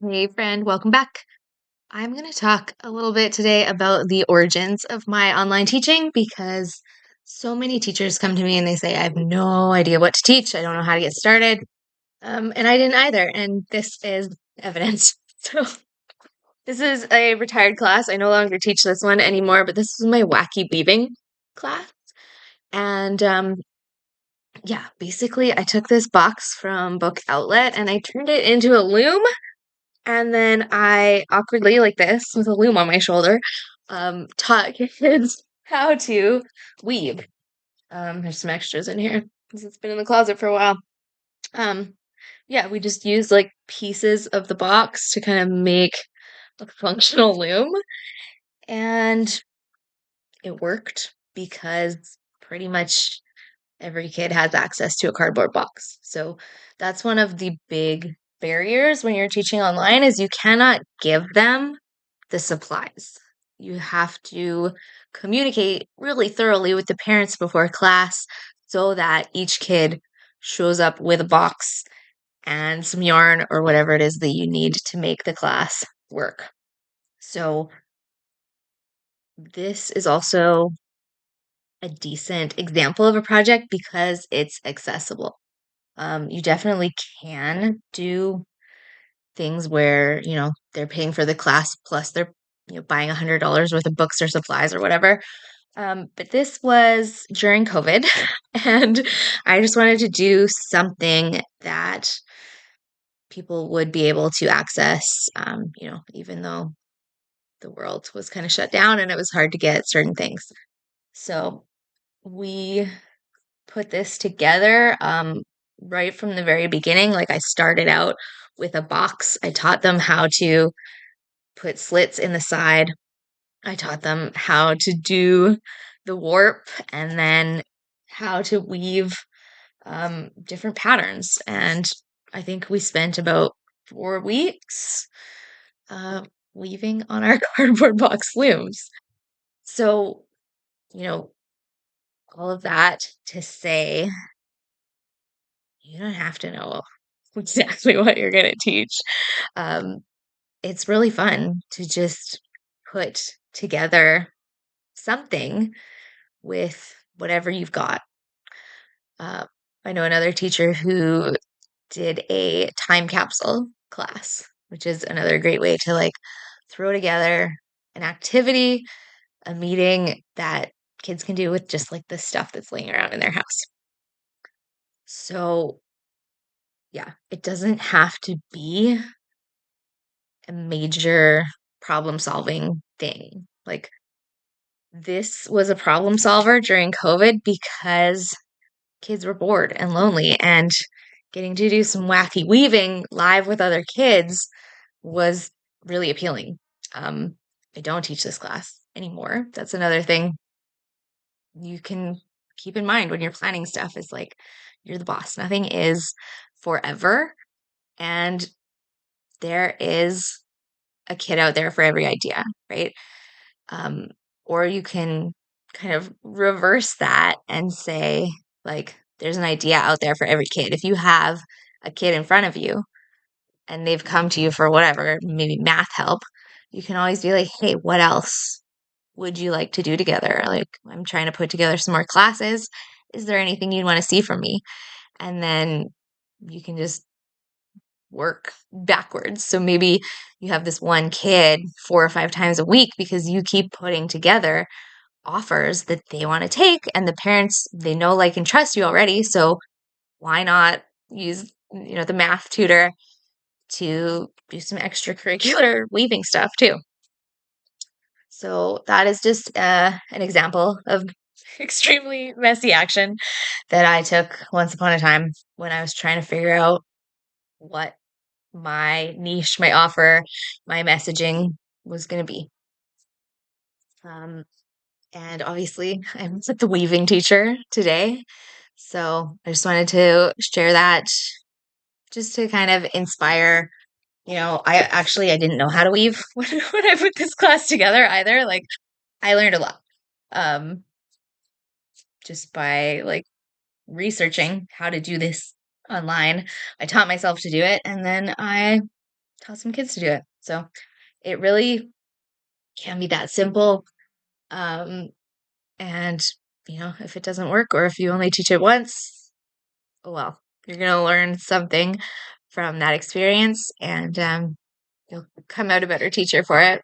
Hey, friend, welcome back. I'm going to talk a little bit today about the origins of my online teaching because so many teachers come to me and they say, I have no idea what to teach. I don't know how to get started. And I didn't either. And this is evidence. So, this is a retired class. I no longer teach this one anymore, but this is my wacky weaving class. And yeah, basically, I took this box from Book Outlet and I turned it into a loom. And then I awkwardly, like this, with a loom on my shoulder, taught kids how to weave. There's some extras in here because it's been in the closet for a while. Um, yeah, we just used like pieces of the box to kind of make a functional loom, and it worked because pretty much every kid has access to a cardboard box. So that's one of the big barriers when you're teaching online is you cannot give them the supplies. You have to communicate really thoroughly with the parents before class so that each kid shows up with a box and some yarn or whatever it is that you need to make the class work. So this is also a decent example of a project because it's accessible. You definitely can do things where, they're paying for the class plus they're, buying $100 worth of books or supplies or whatever. But this was during COVID, and I just wanted to do something that people would be able to access, even though the world was kind of shut down and it was hard to get certain things. So we put this together right from the very beginning. Like I started out with a box. I taught them how to put slits in the side. I taught them how to do the warp and then how to weave different patterns. And I think we spent about 4 weeks uh, weaving on our cardboard box looms. So, you know, all of that to say, you don't have to know exactly what you're going to teach. Um, it's really fun to just put together something with whatever you've got. Uh, I know another teacher who did a time capsule class, which is another great way to like throw together an activity, a meeting that kids can do with just like the stuff that's laying around in their house. So, yeah, it doesn't have to be a major problem solving thing. Like, this was a problem solver during COVID because kids were bored and lonely, and getting to do some wacky weaving live with other kids was really appealing. Um, I don't teach this class anymore. That's another thing you can keep in mind when you're planning stuff is like you're the boss. Nothing is forever, and there is a kid out there for every idea, right? Um, or you can kind of reverse that and say, like, there's an idea out there for every kid. If you have a kid in front of you and they've come to you for whatever, maybe math help, you can always be like, hey, what else would you like to do together? Like, I'm trying to put together some more classes. Is there anything you'd want to see from me? And then you can just work backwards. So maybe you have this one kid 4 or 5 times a week because you keep putting together offers that they want to take, and the parents, they know, like, and trust you already. So why not use, the math tutor to do some extracurricular weaving stuff too? So that is just an example of extremely messy action that I took once upon a time when I was trying to figure out what my niche, my offer, my messaging was going to be. Um, and obviously, I'm with the weaving teacher today. So I just wanted to share that just to kind of inspire. I didn't know how to weave when I put this class together either. Like, I learned a lot um, just by like researching how to do this online. I taught myself to do it, and then I tell some kids to do it. So it really can be that simple. Um, and if it doesn't work or if you only teach it once, oh well, you're gonna learn something from that experience, and you'll come out a better teacher for it.